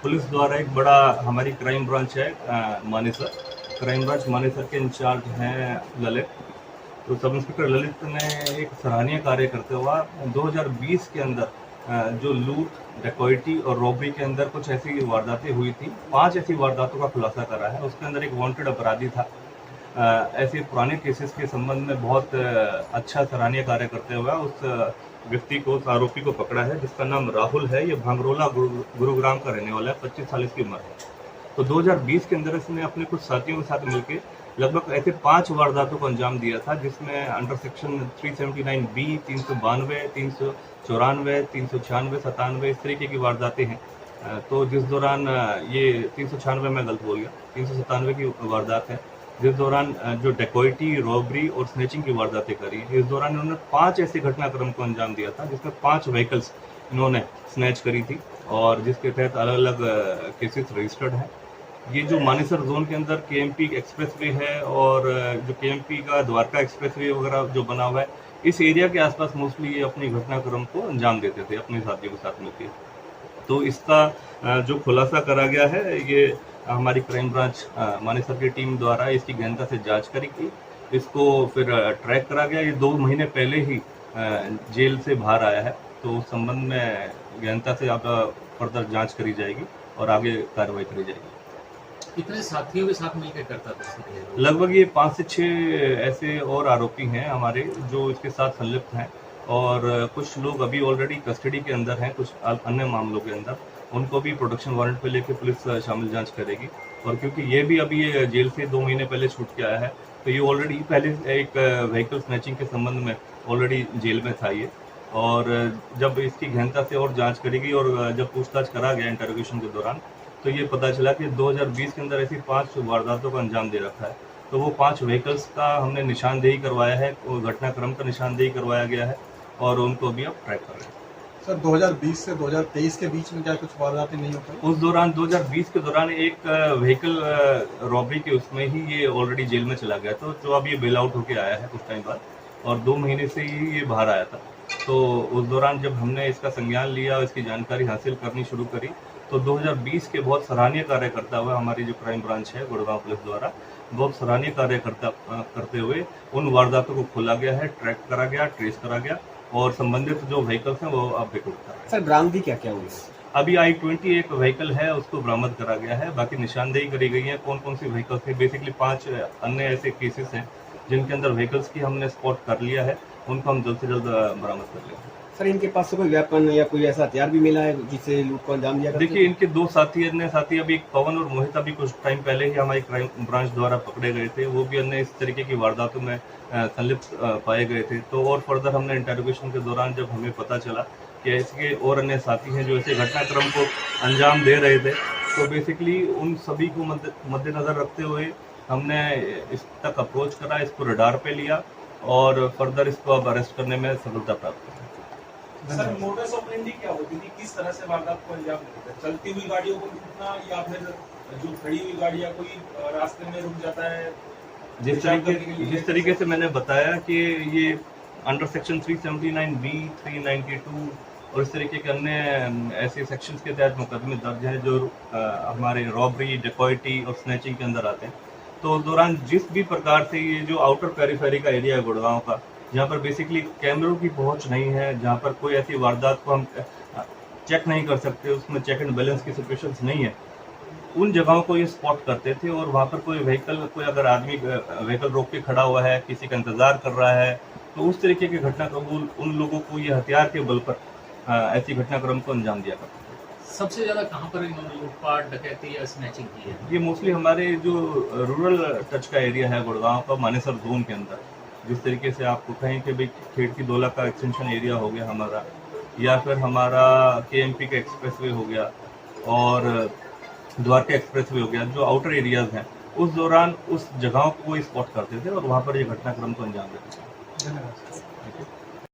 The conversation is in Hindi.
पुलिस द्वारा एक बड़ा हमारी क्राइम ब्रांच है मानेसर, क्राइम ब्रांच मानेसर के इंचार्ज हैं ललित। तो सब इंस्पेक्टर ललित ने एक सराहनीय कार्य करते हुआ 2020 के अंदर जो लूट, डकैती और रॉबरी के अंदर कुछ ऐसी वारदातें हुई थी, 5 ऐसी वारदातों का खुलासा करा है। उसके अंदर एक वांटेड अपराधी था। ऐसे पुराने केसेस के संबंध में बहुत अच्छा सराहनीय कार्य करते हुए उस व्यक्ति को, उस आरोपी को पकड़ा है, जिसका नाम राहुल है। ये भांगरोला गुरुग्राम का रहने वाला है, 25 साल इसकी उम्र है। तो 2020 के अंदर इसने अपने कुछ साथियों के साथ मिलकर लगभग ऐसे 5 वारदातों को अंजाम दिया था, जिसमें अंडर सेक्शन 379B, 392, 394, 396, 97 इस तरीके की वारदातें हैं। तो जिस दौरान ये 396 में गलत बोल गया, 397 की वारदात है, जिस दौरान जो डकैती, रॉबरी और स्नैचिंग की वारदातें करी। इस दौरान इन्होंने 5 ऐसे घटनाक्रम को अंजाम दिया था, जिसमें 5 व्हीकल्स इन्होंने स्नैच करी थी और जिसके तहत अलग अलग केसेस रजिस्टर्ड हैं। ये जो मानेसर जोन के अंदर केएमपी एक्सप्रेसवे है और जो केएमपी का द्वारका एक्सप्रेसवे वगैरह जो बना हुआ है, इस एरिया के आसपास मोस्टली ये अपनी घटनाक्रम को अंजाम देते थे अपने साथियों के साथ मिलकर। तो इसका जो खुलासा करा गया है, ये हमारी क्राइम ब्रांच मानेसर की टीम द्वारा इसकी गहनता से जांच करी गई। इसको फिर ट्रैक करा गया। ये 2 महीने पहले ही जेल से बाहर आया है। तो उस संबंध में गहनता से अब फर्दर जांच करी जाएगी और आगे कार्रवाई करी जाएगी। कितने साथियों के साथ मिलकर करता था? लगभग ये 5 से 6 ऐसे और आरोपी हैं हमारे जो इसके साथ संलिप्त हैं और कुछ लोग अभी ऑलरेडी कस्टडी के अंदर हैं, कुछ अन्य मामलों के अंदर। उनको भी प्रोटेक्शन वारंट पे लेके पुलिस शामिल जांच करेगी। और क्योंकि ये भी अभी ये जेल से 2 महीने पहले छूट के आया है, तो ये ऑलरेडी पहले एक व्हीकल स्नैचिंग के संबंध में ऑलरेडी जेल में था ये। और जब इसकी गहनता से और जांच करेगी और जब पूछताछ करा गया इंटरोगेशन के दौरान, तो ये पता चला कि 2020 के अंदर ऐसी 5 वारदातों का अंजाम दे रखा है। तो वो 5 व्हीकल्स का हमने निशानदेही करवाया है, घटनाक्रम का निशानदेही करवाया गया है और उनको भी अब ट्रैक कर रहे हैं। सर 2020 से 2023 के बीच में क्या कुछ वारदातें नहीं हो पाई? उस दौरान 2020 के दौरान एक व्हीकल रॉबरी के उसमें ही ये ऑलरेडी जेल में चला गया था, तो अब ये बेल आउट होके आया है कुछ टाइम बाद और 2 महीने से ही ये बाहर आया था। तो उस दौरान जब हमने इसका संज्ञान लिया और इसकी जानकारी हासिल करनी शुरू करी, तो 2020 के बहुत सराहनीय कार्य करता हुआ हमारी जो क्राइम ब्रांच है गुड़गांव पुलिस द्वारा बहुत सराहनीय कार्य करते हुए उन वारदातों को खोला गया है, ट्रैक करा गया, ट्रेस करा गया और संबंधित जो व्हीकल्स हैं वो अब रिकॉर्ड कर रहे हैं। सर बरामदी क्या क्या हुई? अभी I-20 एक व्हीकल है, उसको बरामद करा गया है। बाकी निशानदेही करी गई है कौन कौन सी व्हीकल्स है। बेसिकली 5 अन्य ऐसे केसेस हैं जिनके अंदर व्हीकल्स की हमने स्पॉट कर लिया है, उनको हम जल्द से जल्द बरामद कर लेंगे। सर इनके पास से कोई वेपन या कोई ऐसा हथियार भी मिला है जिससे लूट को अंजाम दिया? देखिए इनके 2 अन्य साथी अभी पवन और मोहित अभी कुछ टाइम पहले ही हमारी क्राइम ब्रांच द्वारा पकड़े गए थे। वो भी अन्य इस तरीके की वारदातों में संलिप्त पाए गए थे। तो और फर्दर हमने इंटरोगेशन के दौरान जब हमें पता चला कि इसके और अन्य साथी हैं जो ऐसे घटनाक्रम को अंजाम दे रहे थे, तो बेसिकली उन सभी को मद्देनजर रखते हुए हमने इस तक अप्रोच करा, इसको रडार पे लिया और फर्दर इसको अब अरेस्ट करने में सफलता प्राप्त की। सर मोटर्स ऑपरेंडी क्या होती थी, किस तरह से वारदात को अंजाम देते थे? चलती हुई गाड़ियों को लूटना या फिर जो खड़ी हुई गाड़ियां कोई रास्ते में रुक जाता है? जिस तरीके से मैंने बताया कि ये अंडर सेक्शन 379B, 392 और इस तरीके के अन्य ऐसे सेक्शंस के तहत मुकदमे दर्ज हैं जो हमारे रॉबरी, डकैती और स्नैचिंग के अंदर आते हैं। तो उस दौरान जिस भी प्रकार से ये जो आउटर पेरिफेरी का एरिया है गुड़गांव का, जहाँ पर बेसिकली कैमरों की पहुंच नहीं है, जहाँ पर कोई ऐसी वारदात को हम चेक नहीं कर सकते, उसमें चेक एंड बैलेंस की सिचुएशंस नहीं है, उन जगहों को ये स्पॉट करते थे। और वहाँ पर कोई अगर आदमी व्हीकल रोक के खड़ा हुआ है, किसी का इंतजार कर रहा है, तो उस तरीके की घटनाक्रम उन लोगों को ये हथियार के बल पर ऐसी घटनाक्रम को अंजाम दिया करते थे। सबसे ज्यादा कहाँ पर इन्होंने लूटपाट, डकैती या स्नैचिंग की है? ये मोस्टली हमारे जो रूरल टच का एरिया है गुड़गांव का, मानेसर जोन के अंदर, जिस तरीके से आपको कहें कि भाई खेड़की दोला का एक्सटेंशन एरिया हो गया हमारा, या फिर हमारा केएमपी का एक्सप्रेसवे हो गया और द्वारका एक्सप्रेसवे हो गया, जो आउटर एरियाज हैं, उस दौरान उस जगहों को वो स्पॉट करते थे और वहाँ पर ये घटनाक्रम को अंजाम देते थे। धन्यवाद।